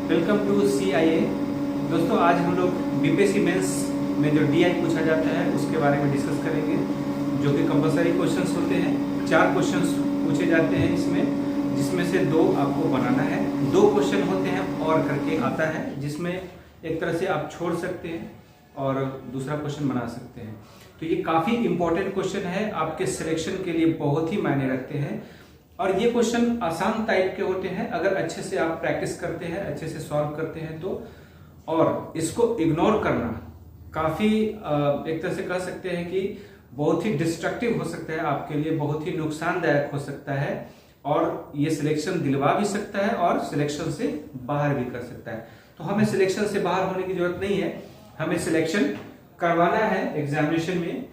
Welcome to CIA। दोस्तों आज हम लोग बीपीएससी मेंस में जो DI पूछा जाता है उसके बारे में डिस्कस करेंगे, जो कि कंपलसरी क्वेश्चंस होते हैं। 4 क्वेश्चंस पूछे जाते हैं इसमें, जिसमें से 2 आपको बनाना है। 2 क्वेश्चन होते हैं और करके आता है, जिसमें एक तरह से आप छोड़ सकते हैं और दूसरा क्वेश्चन बना सकते हैं। तो ये काफ़ी इंपॉर्टेंट क्वेश्चन है, आपके सिलेक्शन के लिए बहुत ही मायने रखते हैं। और ये क्वेश्चन आसान टाइप के होते हैं, अगर अच्छे से आप प्रैक्टिस करते हैं, अच्छे से सॉल्व करते हैं तो। और इसको इग्नोर करना काफ़ी एक तरह से कह सकते हैं कि बहुत ही डिस्ट्रक्टिव हो सकता है आपके लिए, बहुत ही नुकसानदायक हो सकता है, और ये सिलेक्शन दिलवा भी सकता है और सिलेक्शन से बाहर भी कर सकता है। तो हमें सिलेक्शन से बाहर होने की जरूरत नहीं है, हमें सिलेक्शन करवाना है एग्जामिनेशन में।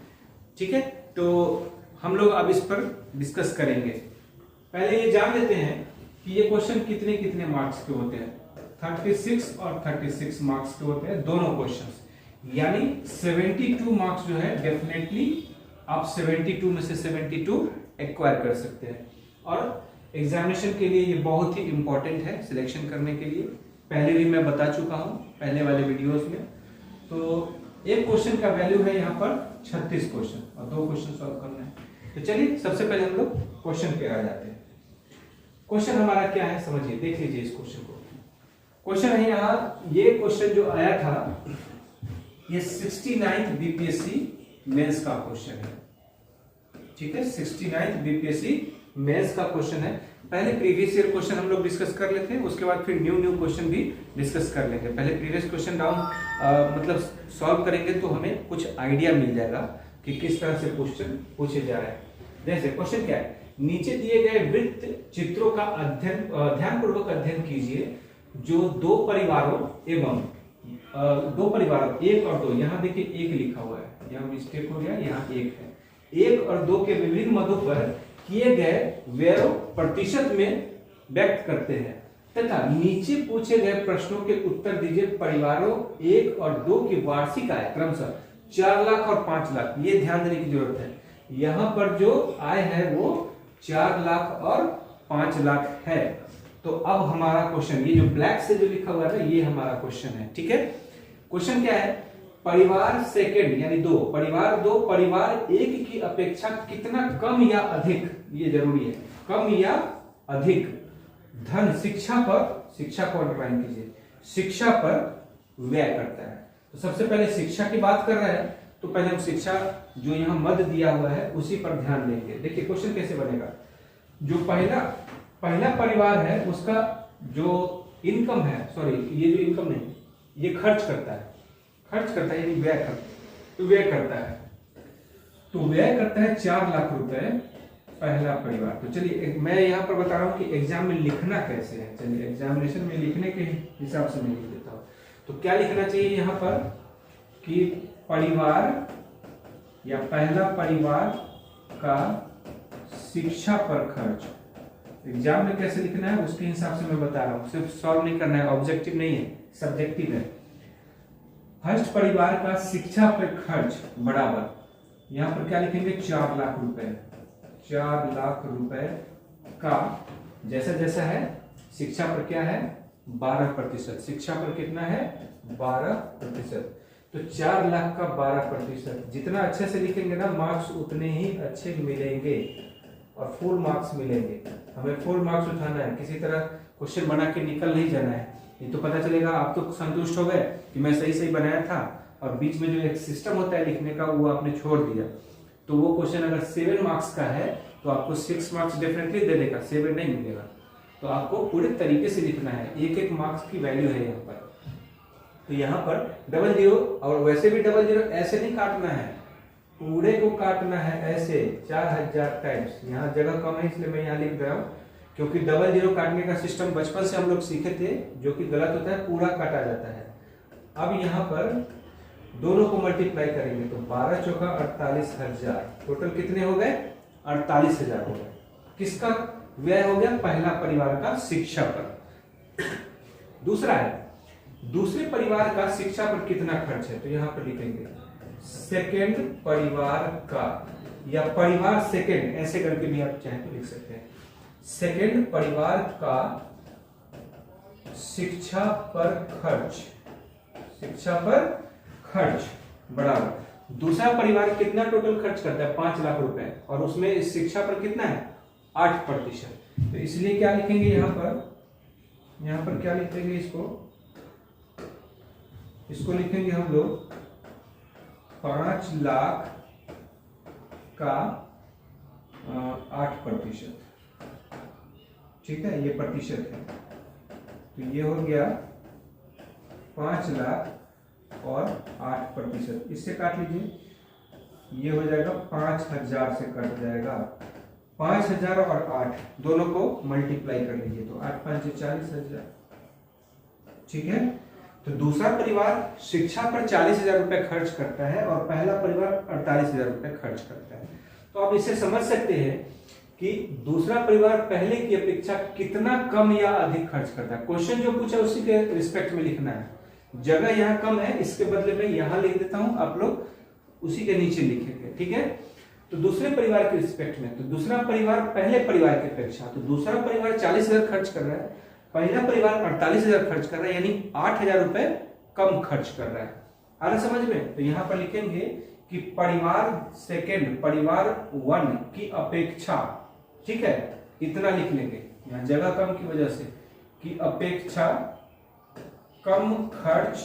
ठीक है, तो हम लोग अब इस पर डिस्कस करेंगे। पहले ये जान लेते हैं कि ये क्वेश्चन कितने कितने मार्क्स के होते हैं। 36 और 36 मार्क्स के होते हैं दोनों क्वेश्चंस, यानी 72 मार्क्स जो है डेफिनेटली आप 72 में से 72 एक्वायर कर सकते हैं। और एग्जामिनेशन के लिए ये बहुत ही इंपॉर्टेंट है सिलेक्शन करने के लिए। पहले भी मैं बता चुका हूं पहले वाले वीडियोस में। तो एक क्वेश्चन का वैल्यू है यहाँ पर 36 क्वेश्चन और 2 क्वेश्चन सॉल्व करना है। तो चलिए सबसे पहले हम लोग क्वेश्चन पे आ जाते हैं। क्वेश्चन हमारा क्या है समझिए, देख लीजिए इस क्वेश्चन को। क्वेश्चन है यहाँ, ये क्वेश्चन जो आया था ये 69 बीपीएससी मेंस का क्वेश्चन है। ठीक है, 69 बीपीएससी मेंस का क्वेश्चन है। पहले प्रीवियस ईयर क्वेश्चन हम लोग डिस्कस कर लेते हैं, उसके बाद फिर न्यू क्वेश्चन भी डिस्कस कर लेंगे। पहले प्रीवियस क्वेश्चन डाउन मतलब सॉल्व करेंगे तो हमें कुछ आइडिया मिल जाएगा कि किस तरह से क्वेश्चन पूछे जा रहे हैं। जैसे क्वेश्चन क्या है, नीचे दिए गए वृत्त चित्रों का ध्यानपूर्वक अध्ययन कीजिए जो 2 परिवारों एवं 2 परिवारों 1 और 2, यहाँ देखिए 1 लिखा हुआ है, यहाँ मिस्टेक हो गया, यहाँ 1 है। 1 और 2 के विभिन्न मदों पर किए गए व्यय प्रतिशत में व्यक्त करते हैं तथा नीचे पूछे गए प्रश्नों के उत्तर दीजिए। परिवारों 1 और 2 की वार्षिक आय क्रमशः 4 लाख और 5 लाख, ये ध्यान देने की जरूरत है। यहाँ पर जो आय है वो 4 लाख और 5 लाख है। तो अब हमारा क्वेश्चन, ये जो ब्लैक से जो लिखा हुआ है ना, ये हमारा क्वेश्चन है। ठीक है, क्वेश्चन क्या है, परिवार सेकंड यानी 2, परिवार 2 परिवार 1 की अपेक्षा कितना कम या अधिक, ये जरूरी है, कम या अधिक धन शिक्षा पर, शिक्षा को अंडरलाइन कीजिए, शिक्षा पर व्यय करता है। तो सबसे पहले शिक्षा की बात कर रहे हैं, तो पहले हम शिक्षा जो यहाँ मद दिया हुआ है उसी पर ध्यान देंगे। देखिए क्वेश्चन कैसे बनेगा। जो पहला परिवार है उसका जो इनकम है, सॉरी ये जो इनकम नहीं, ये खर्च करता है यानी व्यय करता है। तो व्यय करता है 4 लाख रुपए पहला परिवार। तो चलिए मैं यहाँ पर बता रहा हूँ कि एग्जाम में लिखना कैसे है। चलिए एग्जामिनेशन में लिखने के हिसाब से मैं लिख देता हूँ। तो क्या लिखना चाहिए यहाँ पर कि परिवार या पहला परिवार का शिक्षा पर खर्च। एग्जाम में कैसे लिखना है उसके हिसाब से मैं बता रहा हूं, सिर्फ सॉल्व नहीं करना है, ऑब्जेक्टिव नहीं है, सब्जेक्टिव है। फर्स्ट परिवार का शिक्षा पर खर्च बराबर, यहां पर क्या लिखेंगे 4 लाख रुपए। 4 लाख रुपए का जैसा जैसा है शिक्षा पर क्या है 12%, शिक्षा पर कितना है 12%। तो 4 लाख का 12%, जितना अच्छे से लिखेंगे ना मार्क्स उतने ही अच्छे मिलेंगे और फुल मार्क्स मिलेंगे। हमें फुल मार्क्स उठाना है, किसी तरह क्वेश्चन बना के निकल नहीं जाना है। ये तो पता चलेगा आप तो संतुष्ट हो गए कि मैं सही बनाया था, और बीच में जो एक सिस्टम होता है लिखने का वो आपने छोड़ दिया। तो वो क्वेश्चन अगर 7 मार्क्स का है तो आपको 6 मार्क्स डेफिनेटली दे देगा, 7 नहीं मिलेगा। तो आपको पूरे तरीके से लिखना है, 1-1 मार्क्स की वैल्यू है यहाँ पर। तो यहाँ पर 00, और वैसे भी 00 ऐसे नहीं काटना है, पूरे को काटना है ऐसे 4000 टाइम्स। यहाँ जगह कम है इसलिए मैं यहाँ लिख रहा हूँ, क्योंकि 00 काटने का सिस्टम बचपन से हम लोग सीखे थे, जो कि गलत होता है, पूरा काटा जाता है। अब यहाँ पर दोनों को मल्टीप्लाई करेंगे तो 12 चौका 48,000, टोटल कितने हो गए 48,000 हो गए। किसका व्यय हो गया, पहला परिवार का शिक्षा पर। दूसरा है, दूसरे परिवार का शिक्षा पर कितना खर्च है, तो यहाँ पर लिखेंगे सेकेंड परिवार का, या परिवार सेकेंड ऐसे करके भी आप चाहे तो लिख सकते हैं। सेकेंड परिवार का शिक्षा पर खर्च, शिक्षा पर खर्च बराबर दूसरा परिवार कितना टोटल खर्च करता है 5 लाख रुपए, और उसमें शिक्षा पर कितना है 8%। तो इसलिए क्या लिखेंगे यहाँ पर क्या लिखेंगे, इसको लिखेंगे हम लोग 5 लाख का 8%। ठीक है, ये प्रतिशत है, तो ये हो गया 5 लाख और 8%। इससे काट लीजिए, ये हो जाएगा 5000 से कट जाएगा। 5000 और 8 दोनों को मल्टीप्लाई कर लीजिए, तो 8 5 40,000। ठीक है, तो दूसरा परिवार शिक्षा पर 40,000 रुपए खर्च करता है और पहला परिवार 48,000 रुपए खर्च करता है। तो आप इससे समझ सकते हैं कि दूसरा परिवार पहले की अपेक्षा कितना कम या अधिक खर्च करता है। क्वेश्चन जो पूछा उसी के रिस्पेक्ट में लिखना है। जगह यहाँ कम है, इसके बदले में यहाँ लिख देता हूं, आप लोग उसी के नीचे लिखेंगे। ठीक है, तो दूसरे परिवार के रिस्पेक्ट में, तो दूसरा परिवार पहले परिवार की अपेक्षा, तो दूसरा परिवार 40,000 खर्च कर रहा है, पहला परिवार 48,000 खर्च कर रहा है, यानी 8,000 रुपए कम खर्च कर रहा है। आ रहा समझ में? तो यहां पर लिखेंगे कि परिवार सेकेंड, परिवार 1 की अपेक्षा, ठीक है, इतना लिख लेंगे यहां जगह कम की वजह से, कि अपेक्षा कम खर्च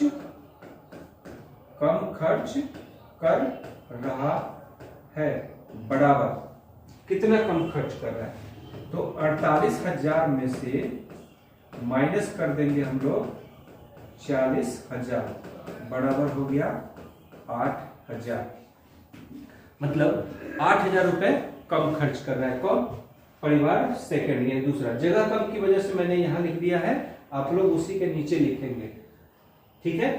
कर रहा है, बराबर कितना कम खर्च कर रहा है। तो 48,000 में से माइनस कर देंगे हम लोग 40,000, बराबर हो गया 8,000। मतलब 8,000 रुपए कम खर्च कर रहा है कौन? परिवार सेकंड, ये दूसरा। जगह कम की वजह से मैंने यहां लिख दिया है, आप लोग उसी के नीचे लिखेंगे। ठीक है,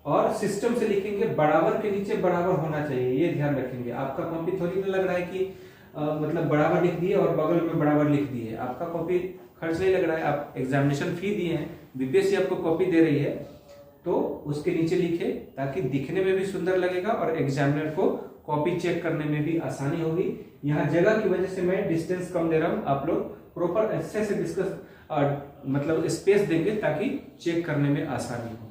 और सिस्टम से लिखेंगे, बराबर के नीचे बराबर होना चाहिए, ये ध्यान रखेंगे। आपका कॉपी थोड़ी ना लग रहा है कि मतलब बराबर लिख दिए और बगल में बराबर लिख दिए। आपका कॉपी खर्च नहीं लग रहा है, आप एग्जामिनेशन फी दिए हैं, बीपीएससी आपको कॉपी दे रही है, तो उसके नीचे लिखे ताकि दिखने में भी सुंदर लगेगा और एग्जामिनर को कॉपी चेक करने में भी आसानी होगी। यहाँ जगह की वजह से मैं डिस्टेंस कम दे रहा हूँ, आप लोग प्रॉपर अच्छे से डिस्कस मतलब स्पेस देंगे ताकि चेक करने में आसानी हो।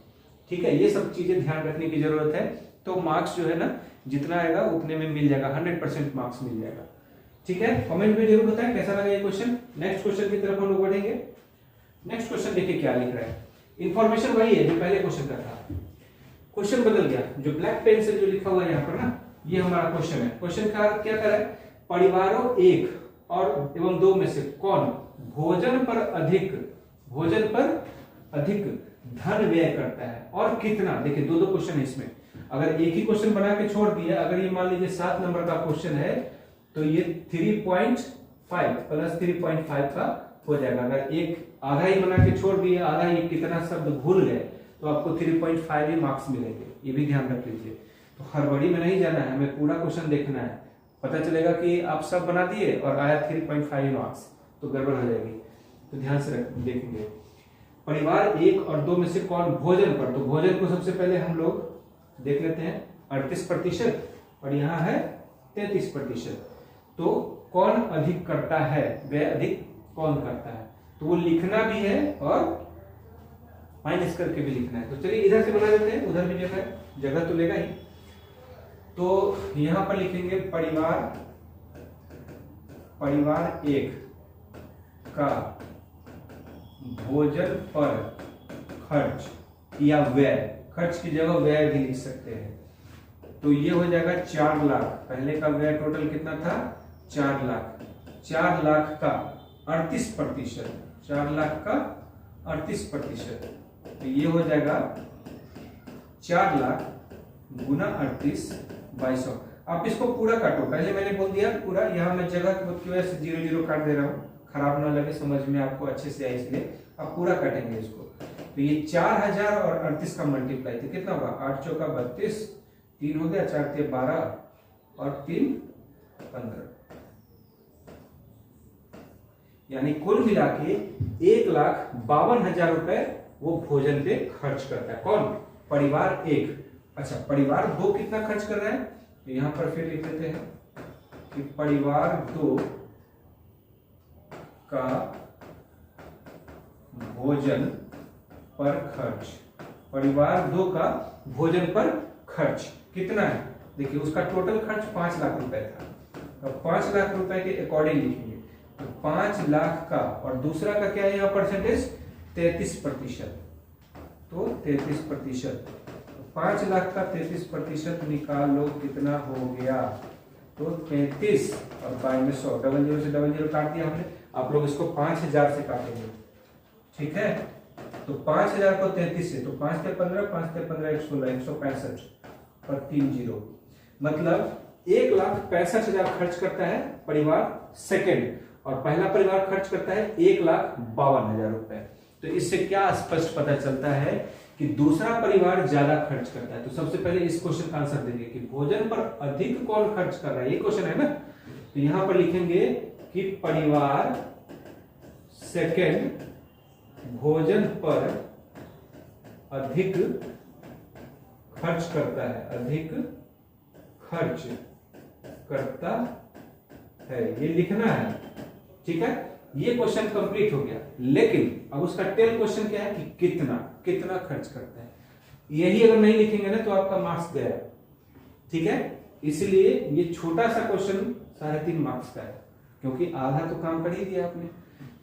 ठीक है, ये सब चीजें ध्यान रखने की जरूरत है। तो मार्क्स जो है ना, जितना आएगा उतने में मिल जाएगा, 100% मार्क्स मिल जाएगा। ठीक है, कमेंट में जरूर बताएं कैसा लगा ये क्वेश्चन। नेक्स्ट क्वेश्चन की तरफ हम लोग बढ़ेंगे। नेक्स्ट क्वेश्चन देखिए क्या लिख रहा है। इंफॉर्मेशन वही है जो पहले क्वेश्चन का था, क्वेश्चन बदल गया। जो ब्लैक पेन से जो लिखा हुआ है यहाँ पर ना, ये हमारा क्वेश्चन है। क्वेश्चन का क्या कर रहा है? परिवारों 1 और एवं 2 में से कौन भोजन पर अधिक धन व्यय करता है और कितना? देखिए दो क्वेश्चन है इसमें। अगर एक ही क्वेश्चन बना के छोड़ दिया, अगर ये मान लीजिए 7 नंबर का क्वेश्चन है, तो ये 3.5 प्लस 3.5 का हो जाएगा। अगर एक आधा ही बना के छोड़ दिए, आधा ही कितना शब्द भूल गए, तो आपको 3.5 ही मार्क्स मिलेंगे। ये भी ध्यान रख लीजिए। तो हड़बड़ी में नहीं जाना है, हमें पूरा क्वेश्चन देखना है। पता चलेगा कि आप सब बना दिए और आया 3.5 मार्क्स, तो गड़बड़ हो जाएगी। तो ध्यान से देखेंगे। परिवार 1 और 2 में से कौन भोजन पर, तो भोजन को सबसे पहले हम लोग देख लेते हैं, 38% और यहाँ है 33%। तो कौन अधिक करता है, वह अधिक कौन करता है, तो वो लिखना भी है और माइनस करके भी लिखना है। तो चलिए इधर से बना देते हैं, उधर भी जगह तो लेगा ही। तो यहां पर लिखेंगे परिवार 1 का भोजन पर खर्च या व्यय, खर्च की जगह व्यय भी लिख सकते हैं। तो ये हो जाएगा 4 लाख। पहले का व्यय टोटल कितना था? 4 लाख। 4 लाख का 38%, 4 लाख का 38%, तो ये हो जाएगा 4 लाख गुना 38 2200। आप इसको पूरा काटो, पहले मैंने बोल दिया पूरा, यहाँ मैं जगह की वजह से 0 काट दे रहा हूँ, खराब ना लगे, समझ में आपको अच्छे से आए, इसलिए आप पूरा काटेंगे इसको। तो ये 4000 और 38 का मल्टीप्लाई, तो कितना होगा? 8 चौका 32, 3 हो गया, 4 × 12 और 3 15, यानी कुल मिला के 1,52,000 रुपए वो भोजन पे खर्च करता है। कौन? परिवार 1। अच्छा, परिवार 2 कितना खर्च कर रहा है? तो यहां पर फिर लिख देते हैं कि परिवार 2 का भोजन पर खर्च, परिवार 2 का भोजन पर खर्च कितना है? देखिए उसका टोटल खर्च 5 लाख रुपए था, तो 5 लाख रुपए के अकॉर्डिंग लिखेंगे। तो 5 लाख का, और दूसरा का क्या है यहाँ परसेंटेज? 33%। तो 33%, 5 लाख का 33% निकाल लो, कितना हो गया? तो 33 और 5 में 100, डबल जीरो से डबल जीरो काट दिया हमने। आप लोग इसको 5000 से काटेंगे, ठीक है? तो 5000 को 33 से, तो 5 से 15, 5 से 15 116, 165 और 3 जीरो, मतलब 1,65,000 खर्च करता है परिवार सेकंड, और पहला परिवार खर्च करता है 1,52,000 रुपए। तो इससे क्या स्पष्ट पता चलता है कि दूसरा परिवार ज्यादा खर्च करता है। तो सबसे पहले इस क्वेश्चन का आंसर देंगे कि भोजन पर अधिक कौन खर्च कर रहा है, ये क्वेश्चन है ना। तो यहां पर लिखेंगे कि परिवार सेकंड भोजन पर अधिक खर्च करता है, अधिक खर्च करता है, ये लिखना है, ठीक है? ये क्वेश्चन कंप्लीट हो गया। लेकिन अब उसका टेल क्वेश्चन क्या है कि कितना कितना खर्च करता है। यही अगर नहीं लिखेंगे ना तो आपका मार्क्स गया, ठीक है? इसलिए ये छोटा सा क्वेश्चन 3.5 मार्क्स का है, क्योंकि आधा तो काम कर ही दिया आपने।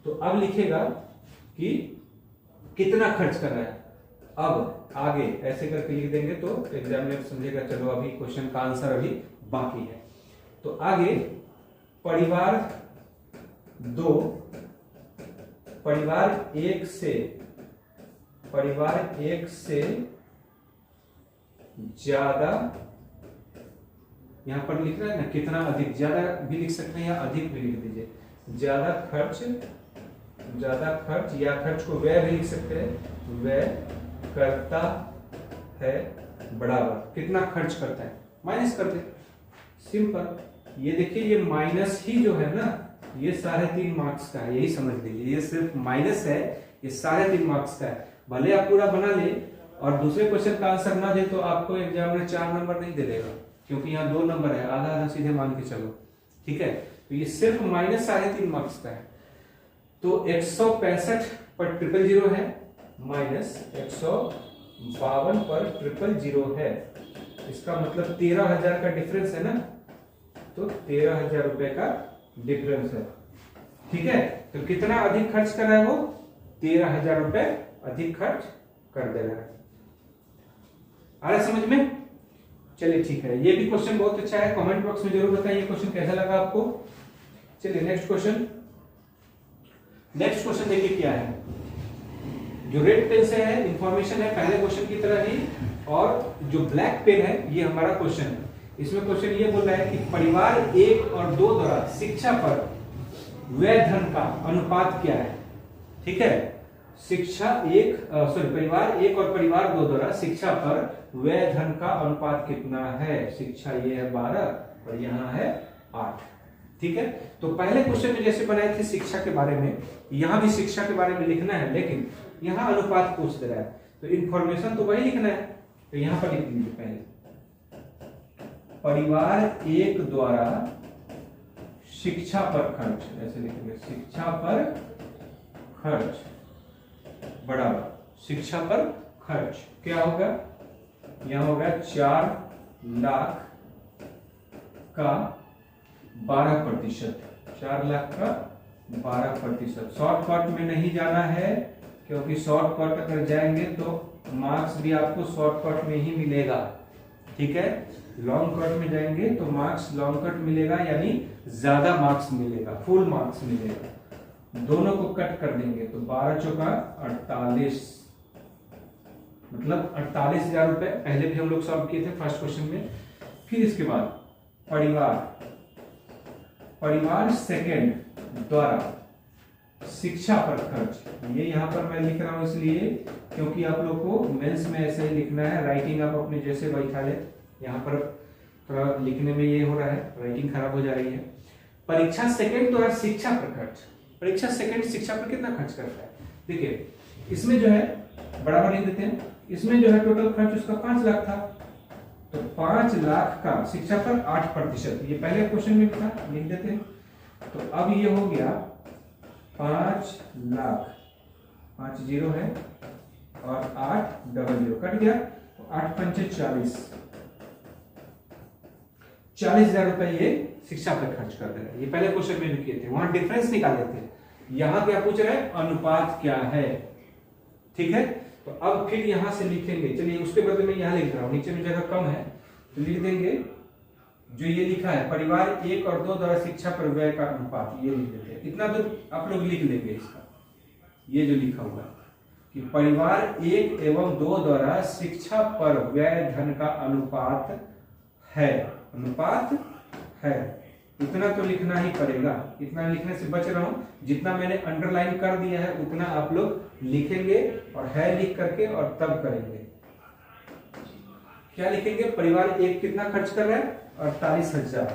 तो अब लिखेगा कि कितना खर्च कर रहा है। अब आगे ऐसे करके लिख देंगे तो एग्जामिनर समझेगा चलो अभी क्वेश्चन का आंसर अभी बाकी है। तो आगे परिवार 2, परिवार 1 से ज्यादा, यहां पर लिख रहा है ना कितना अधिक, ज्यादा भी लिख सकते हैं या अधिक भी लिख दीजिए। ज्यादा खर्च या खर्च को व्यय भी लिख सकते हैं, व्यय करता है बराबर कितना खर्च करता है, माइनस कर दे, सिंपल। ये देखिए ये माइनस ही जो है ना ये 3.5 मार्क्स का है, यही समझ लीजिए। ये सिर्फ माइनस है, ये 3.5 मार्क्स का है। भले आप पूरा बना ले और दूसरे क्वेश्चन का आंसर ना दे तो आपको एग्जाम में 4 नंबर नहीं दे देगा, क्योंकि यहाँ 2 नंबर है, आधा आधा सीधे मान के चलो, ठीक है? तो ये सिर्फ माइनस 3.5 मार्क्स का है। तो 165 पर 000 है, माइनस 152 पर 000 है। इसका मतलब 13,000 का डिफरेंस है ना, तो 13,000 रुपए का डिफरेंस है, ठीक है? तो कितना अधिक खर्च कर रहा है वो? 13,000 रुपए अधिक खर्च कर दे रहा है। आ रहा है समझ में? चलिए ठीक है, ये भी क्वेश्चन बहुत अच्छा है। कमेंट बॉक्स में जरूर बताइए क्वेश्चन कैसा लगा आपको। चलिए नेक्स्ट क्वेश्चन देखिए क्या है। जो रेड पेन से है इंफॉर्मेशन है पहले क्वेश्चन की तरह ही, और जो ब्लैक पेन है ये हमारा क्वेश्चन है। इसमें क्वेश्चन ये बोल रहा है कि परिवार 1 और 2 द्वारा शिक्षा पर व्यय धन का अनुपात क्या है, ठीक है? परिवार 1 और परिवार 2 द्वारा शिक्षा पर व्यय धन का अनुपात कितना है? शिक्षा ये है 12 और यहाँ है 8, ठीक है? तो पहले क्वेश्चन में जैसे बनाए थे शिक्षा के बारे में, यहाँ भी शिक्षा के बारे में लिखना है, लेकिन यहाँ अनुपात पूछ दे रहा है, तो इंफॉर्मेशन तो वही लिखना है। तो यहाँ पर लिख लीजिए पहले, परिवार 1 द्वारा शिक्षा पर खर्च, ऐसे लिखेंगे, शिक्षा पर खर्च बराबर शिक्षा पर खर्च क्या होगा? यहां होगा 4 लाख का 12%, 4 लाख का 12%। शॉर्टकट में नहीं जाना है, क्योंकि शॉर्टकट अगर जाएंगे तो मार्क्स भी आपको शॉर्टकट में ही मिलेगा, ठीक है? लॉन्ग कट में जाएंगे तो मार्क्स लॉन्ग कट मिलेगा, यानी ज्यादा मार्क्स मिलेगा, फुल मार्क्स मिलेगा। दोनों को कट कर देंगे तो 12 चौका 48, मतलब 48,000 रुपए। पहले भी हम लोग सॉल्व किए थे फर्स्ट क्वेश्चन में। फिर इसके बाद परिवार सेकंड द्वारा शिक्षा पर खर्च, ये यहाँ पर मैं लिख रहा हूं इसलिए क्योंकि आप लोग को मेंस में ऐसे ही लिखना है। राइटिंग आप अपने जैसे बैठा ले, यहाँ पर थोड़ा लिखने में ये हो रहा है, राइटिंग खराब हो जा रही है। परीक्षा सेकंड द्वारा शिक्षा पर खर्च, परीक्षा सेकंड शिक्षा पर कितना खर्च करता है? देखिए इसमें जो है बराबर लिख देते हैं, इसमें जो है टोटल खर्च उसका 5 लाख था, तो 5 लाख का शिक्षा पर 8%, ये पहले क्वेश्चन में था, लिख देते हैं। तो अब ये हो गया 5 लाख, 5 जीरो है, और 8 डबल 0 कट गया, तो 8 पंचे 40, 40,000 रुपए ये शिक्षा पर खर्च कर देगा। ये पहले क्वेश्चन में भी किए थे, वहां डिफरेंस निकाले थे। यहां क्या पूछ रहे हैं, अनुपात क्या है, ठीक है। तो अब फिर यहां से लिखेंगे, चलिए उसके बदले में यहां लिख रहा हूं, नीचे में जगह कम है तो लिख देंगे जो ये लिखा है परिवार 1 और 2 द्वारा शिक्षा पर व्यय का अनुपात, ये लिख देते हैं। इतना तो आप लोग लिख लेंगे इसका, ये जो लिखा हुआ कि परिवार 1 एवं 2 द्वारा शिक्षा पर व्यय धन का अनुपात है, अनुपात है, इतना तो लिखना ही पड़ेगा। इतना लिखने से बच रहा हूं, जितना मैंने अंडरलाइन कर दिया है उतना आप लोग लिखेंगे और है लिख करके और तब करेंगे। क्या लिखेंगे, परिवार 1 कितना खर्च कर रहा है, 48,000,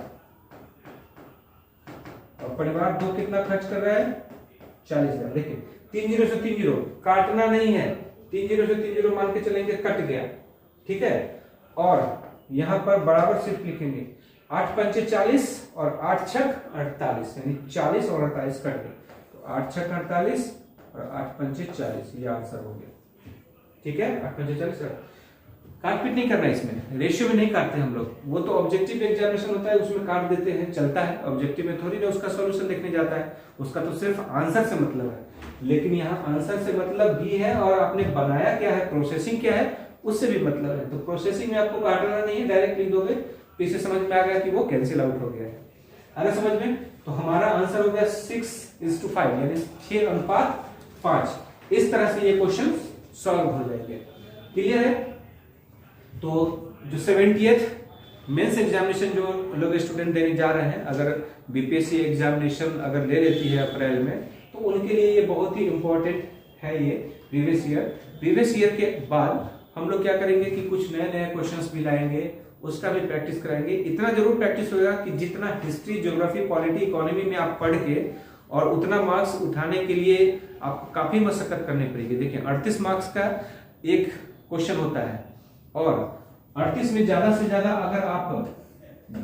और परिवार 2 कितना खर्च कर रहा है, 40,000। देखिए 3 0 से 3 0 काटना नहीं है, 3 0 से 3 0 मान के चलेंगे, कट गया, ठीक है। और यहां पर बराबर सिर्फ लिखेंगे 8 पंचे 40 और 8 छक 48, यानी 40 और 48 कट गए, तो 8 छक 48 और 8 पंचे 40, ये आंसर हो गया, ठीक है। 8 पंचे 40, काटपीट नहीं करना, इसमें रेशियो में नहीं काटते हम लोग, वो तो ऑब्जेक्टिव एग्जामिनेशन होता है उसमें काट देते हैं, चलता है। ऑब्जेक्टिव में थोड़ी ना उसका सॉल्यूशन देखने जाता है, उसका तो सिर्फ आंसर से मतलब है। लेकिन यहाँ आंसर से मतलब भी है और आपने बनाया क्या है, प्रोसेसिंग क्या है, उससे भी मतलब है। तो प्रोसेसिंग में आपको काटना नहीं है, डायरेक्ट लिख दोगे, पीछे समझ में आ गया कि वो कैंसिल आउट हो गया है। अगर समझ में, तो हमारा आंसर हो गया 6:5, यानी 6:5। इस तरह से ये क्वेश्चन सॉल्व हो जाएंगे, क्लियर है। तो जो 70th मेंस एग्जामिनेशन जो लोग स्टूडेंट देने जा रहे हैं, अगर बीपीएससी एग्जामिनेशन अगर ले लेती है अप्रैल में, तो उनके लिए ये बहुत ही इंपॉर्टेंट है ये प्रीवियस ईयर के बाद हम लोग क्या करेंगे कि कुछ नए नए क्वेश्चंस भी लाएंगे, उसका भी प्रैक्टिस कराएंगे। इतना जरूर प्रैक्टिस होगा कि जितना हिस्ट्री, ज्योग्राफी, पॉलिटी, इकोनॉमी में आप पढ़ के और उतना मार्क्स उठाने के लिए आपको काफी मशक्कत करनी पड़ेगी। देखिए 38 मार्क्स का एक क्वेश्चन होता है, और 38 में ज्यादा से ज्यादा अगर आप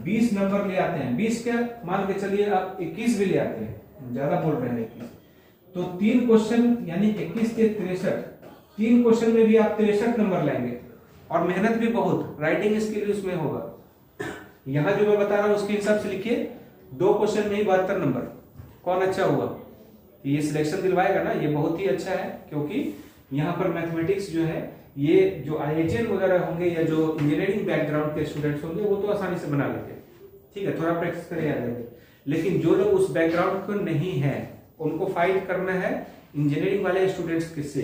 20 नंबर ले आते हैं, 20 क्या मान के चलिए आप 21 भी ले आते हैं, ज्यादा बोल रहे हैं 21, तो 3 क्वेश्चन यानी 21 के 63, 3 क्वेश्चन में भी आप 63 नंबर लाएंगे। और मेहनत भी बहुत, राइटिंग स्किल भी उसमें होगा। यहां जो मैं बता रहा हूं उसके हिसाब से लिखिए, 2 क्वेश्चन में ही 72 नंबर। कौन अच्छा हुआ, ये सिलेक्शन दिलवाएगा ना, ये बहुत ही अच्छा है, क्योंकि यहाँ पर मैथमेटिक्स जो है, ये जो IITian वगैरह होंगे या जो इंजीनियरिंग बैकग्राउंड के स्टूडेंट्स होंगे वो तो आसानी से बना लेते हैं, ठीक है, थोड़ा प्रैक्टिस करें आ जाएंगे। लेकिन जो लोग उस बैकग्राउंड को नहीं है, उनको फाइट करना है इंजीनियरिंग वाले स्टूडेंट्स के से,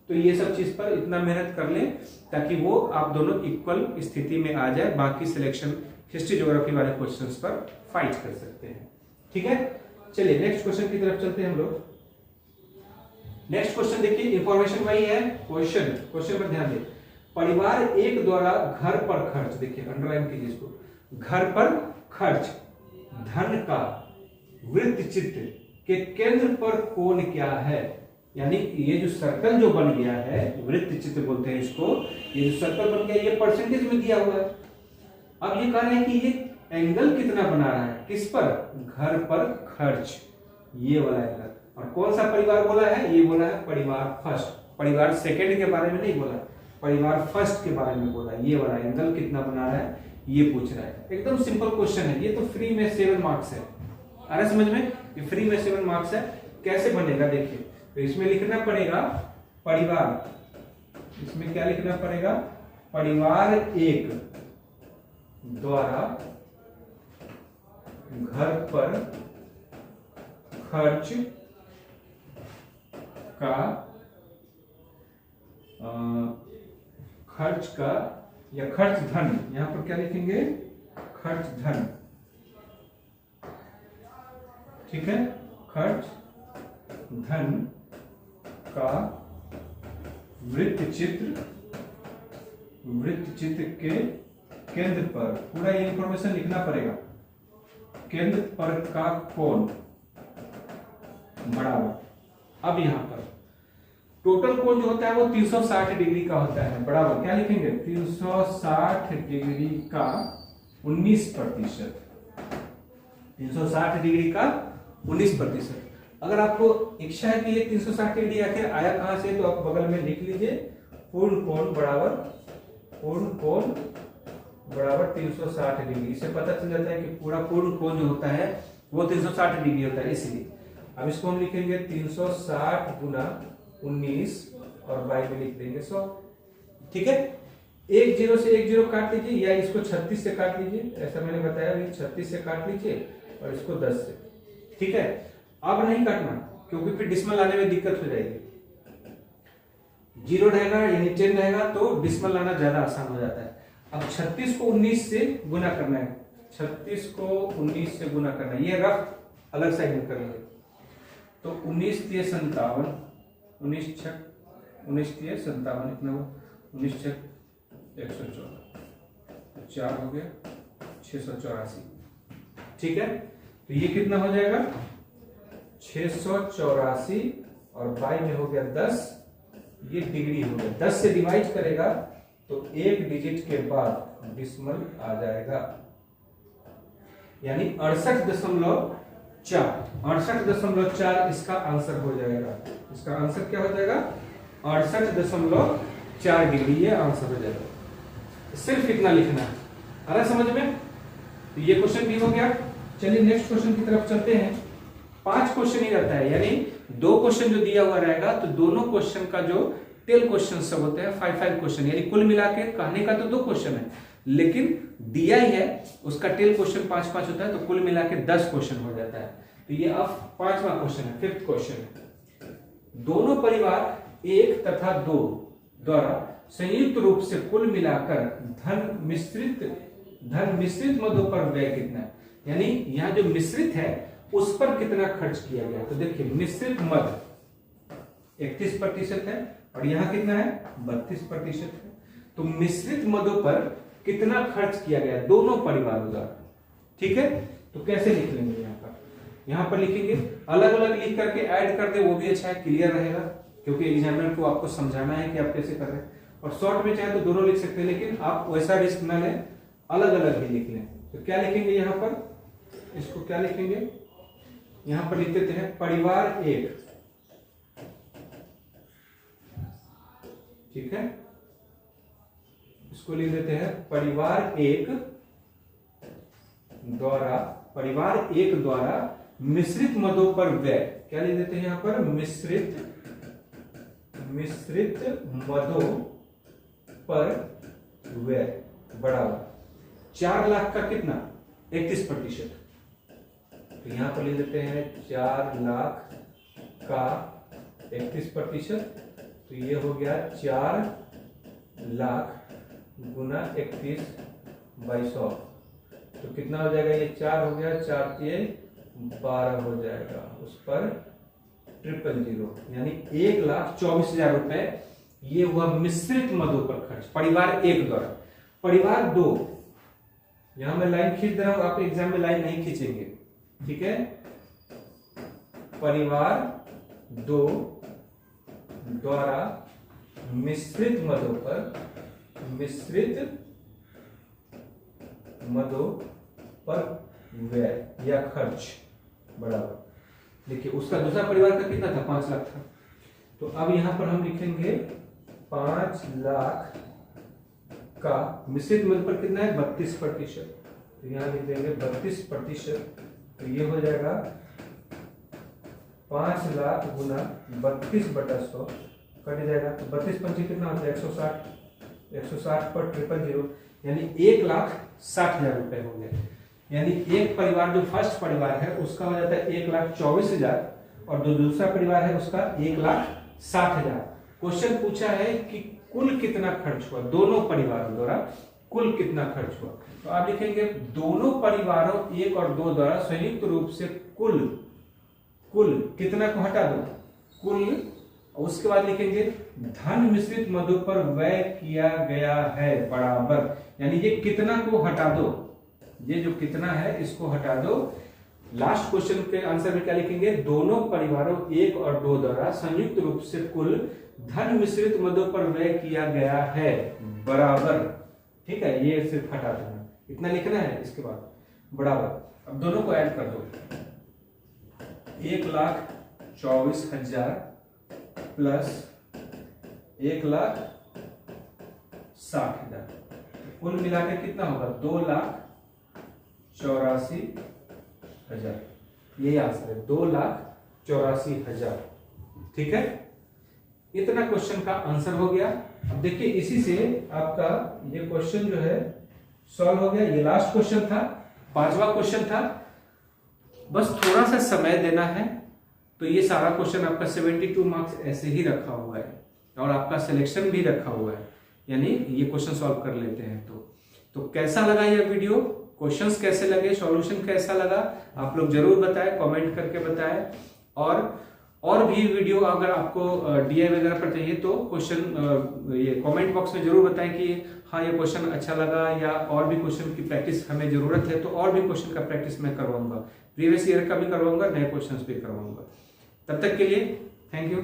तो ये सब चीज पर इतना मेहनत कर लें ताकि वो आप दोनों इक्वल स्थिति में आ जाए, बाकी सिलेक्शन हिस्ट्री ज्योग्राफी वाले क्वेश्चंस पर फाइट कर सकते हैं, ठीक है। चलिए नेक्स्ट क्वेश्चन की तरफ चलते हैं हम लोग। नेक्स्ट क्वेश्चन देखिए, इंफॉर्मेशन वही है, क्वेश्चन पर ध्यान दें। परिवार 1 द्वारा घर पर खर्च, देखिए अंडरलाइन कीजिए इसको, घर पर खर्च धन का वृत्त चित्र के केंद्र पर कोण क्या है, यानी ये जो सर्कल जो बन गया है, वृत्त चित्र बोलते हैं इसको, ये जो सर्कल बन गया ये परसेंटेज में दिया हुआ है। अब ये कह रहे हैं कि ये एंगल कितना बना रहा है, किस पर, घर पर खर्च, ये वाला एंगल। और कौन सा परिवार बोला है, ये बोला है परिवार फर्स्ट, परिवार सेकंड के बारे में नहीं बोला, परिवार फर्स्ट के बारे में बोला। ये वाला एंगल कितना बना रहा है ये पूछ रहा है। एकदम सिंपल क्वेश्चन है, ये तो फ्री में 7 मार्क्स है, आ रहा है समझ में, ये फ्री में 7 मार्क्स है। कैसे बनेगा देखिए, तो इसमें लिखना पड़ेगा परिवार, इसमें क्या लिखना पड़ेगा, परिवार 1 द्वारा घर पर खर्च का या खर्च धन, यहां पर क्या लिखेंगे, खर्च धन, ठीक है, खर्च धन का वृत्त चित्र के केंद्र पर, पूरा ये इंफॉर्मेशन लिखना पड़ेगा, केंद्र पर का कोण बराबर। अब यहां पर टोटल कोण जो होता है वो 360 डिग्री का होता है, बराबर क्या लिखेंगे, 360 डिग्री का 19%, 360 डिग्री का 19%। अगर आपको इच्छा है कि ये 360 डिग्री आखिर आया कहां से, तो आप बगल में लिख लीजिए पूर्ण कोण बराबर 360 डिग्री। इससे पता चल जाता है कि पूरा पूर्ण कोण जो होता है वो 360 डिग्री होता है। इसलिए अब इसको हम लिखेंगे 360 गुना 19 और बाई में लिख देंगे 100। ठीक है, एक जीरो से एक जीरो काट लीजिए या इसको 36 से काट लीजिए, ऐसा मैंने बताया भी 36 से काट लीजिए और इसको 10 से। ठीक है, अब नहीं काटना क्योंकि फिर डिस्मल लाने में दिक्कत हो जाएगी। जीरो रहेगा यानी 10 रहेगा तो डिस्मल लाना ज्यादा आसान हो जाता है। अब 36 को 19 से गुना करना है, 36 को 19 से गुना करना है, ये रफ अलग साइड में कर लेंगे। तो 19 तिये 57, 19 छक 19 तिये 57, इतना हो 19 छक 114, 4 हो गया 684। ठीक है, तो ये कितना हो जाएगा 684 और बाई में हो गया 10, ये डिग्री हो गया। 10 से डिवाइड करेगा तो एक डिजिट के बाद डिस्मल आ जाएगा, यानी 68.4 इसका आंसर हो जाएगा। इसका आंसर क्या हो जाएगा 68.4 डिग्री, ये आंसर हो जाएगा। सिर्फ इतना लिखना है, आ रहा समझ में? तो ये क्वेश्चन भी हो गया। चलिए नेक्स्ट क्वेश्चन की तरफ चलते हैं। 5 क्वेश्चन ही रहता है, यानी 2 क्वेश्चन जो दिया हुआ रहेगा तो दोनों क्वेश्चन का जो टेल क्वेश्चन सब होते हैं 5 क्वेश्चन, यानी कुल मिला के कहने का तो 2 क्वेश्चन है, लेकिन दिया ही है उसका टेल क्वेश्चन 5 होता है, तो कुल मिला के 10 क्वेश्चन हो जाता है। तो ये अब 5वां क्वेश्चन है, 5th क्वेश्चन है। दोनों परिवार 1 तथा 2 द्वारा संयुक्त रूप से कुल मिलाकर धन मिश्रित मदों पर व्यय कितना है, यानी यहाँ जो मिश्रित है उस पर कितना खर्च किया गया। तो देखिए मिश्रित मद 31% है और यहाँ कितना है 32% है। तो मिश्रित मदों पर कितना खर्च किया गया दोनों परिवारों द्वारा। ठीक है, तो कैसे लिख लेंगे यहाँ पर लिखेंगे अलग अलग लिख करके ऐड कर दे, वो भी अच्छा है, क्लियर रहेगा, क्योंकि एग्जामिनर को आपको समझाना है कि आप कैसे कर रहे हैं। और शॉर्ट में चाहे तो दोनों लिख सकते हैं, लेकिन आप वैसा रिस्क ना लें, अलग अलग ही लिख लें। तो क्या लिखेंगे यहाँ पर, इसको क्या लिखेंगे, यहाँ पर लिख देते हैं परिवार 1। ठीक है, इसको लिख देते हैं परिवार 1 द्वारा मिश्रित मदों पर व्यय। क्या लिख देते हैं यहाँ पर मिश्रित मदों पर व्यय बराबर 4 लाख का कितना 31%। तो यहाँ पर लिख देते हैं 4 लाख का 31%, तो ये हो गया 4 लाख गुना 31/100। तो कितना हो जाएगा, ये 4 हो गया, 4 तिये 12 हो जाएगा, उस पर 000, यानी 1,24,000 रुपए ये हुआ मिश्रित मदों पर खर्च परिवार 1 द्वारा। परिवार 2, यहां मैं लाइन खींच दे रहा हूं, आप एग्जाम में लाइन नहीं खींचेंगे। ठीक है, परिवार 2 द्वारा मिश्रित मदों पर व्यय या खर्च बराबर, देखिए उसका दूसरा परिवार का कितना था 5 लाख था। तो अब यहां पर हम लिखेंगे 5 लाख का मिश्रित मद पर कितना है 32%। तो यहां लिख देंगे 32%, तो ये हो जाएगा 5 लाख गुना 32/100 कट जाएगा, तो 32 कितना होता है 160 पर 000, यानी 1,60,000 रुपए हो गए। यानी एक परिवार जो फर्स्ट परिवार है उसका हो जाता है 1,24,000 और जो दूसरा परिवार है उसका 1,60,000। क्वेश्चन पूछा है कि कुल कितना खर्च हुआ दोनों परिवारों द्वारा, कुल कितना खर्च हुआ। तो आप लिखेंगे दोनों परिवारों 1 और 2 द्वारा संयुक्त रूप से कुल कितना को हटा दो कुल, उसके बाद लिखेंगे धन मिश्रित मदों पर व्यय किया गया है बराबर, यानी ये कितना को हटा दो, ये जो कितना है इसको हटा दो। लास्ट क्वेश्चन के आंसर में क्या लिखेंगे, दोनों परिवारों 1 और 2 द्वारा संयुक्त रूप से कुल धन मिश्रित मदों पर व्यय किया गया है बराबर। ठीक है, ये सिर्फ हटा देना, इतना लिखना है, इसके बाद बराबर। अब दोनों को ऐड कर दो, 1,24,000 प्लस 1,60,000 60,000। कुल मिलाकर कितना होगा? 2,84,000। यही आंसर है, 2,84,000। ठीक है, इतना क्वेश्चन का आंसर हो गया। अब देखिए इसी से आपका ये क्वेश्चन जो है सॉल्व हो गया। ये लास्ट क्वेश्चन था, 5वां क्वेश्चन था। बस थोड़ा सा समय देना है तो ये सारा क्वेश्चन आपका 72 मार्क्स ऐसे ही रखा हुआ है और आपका सिलेक्शन भी रखा हुआ है, यानी ये क्वेश्चन सॉल्व कर लेते हैं। तो कैसा लगा ये वीडियो, क्वेश्चंस कैसे लगे, सॉल्यूशन कैसा लगा, आप लोग जरूर बताएं, कमेंट करके बताएं। और भी वीडियो अगर आपको डीआई वगैरह पर चाहिए तो क्वेश्चन ये कमेंट बॉक्स में जरूर बताएं कि हाँ ये क्वेश्चन अच्छा लगा, या और भी क्वेश्चन की प्रैक्टिस हमें जरूरत है तो और भी क्वेश्चन का प्रैक्टिस मैं करवाऊंगा, प्रीवियस ईयर का भी करवाऊंगा, नए क्वेश्चंस भी करवाऊंगा। तब तक के लिए थैंक यू।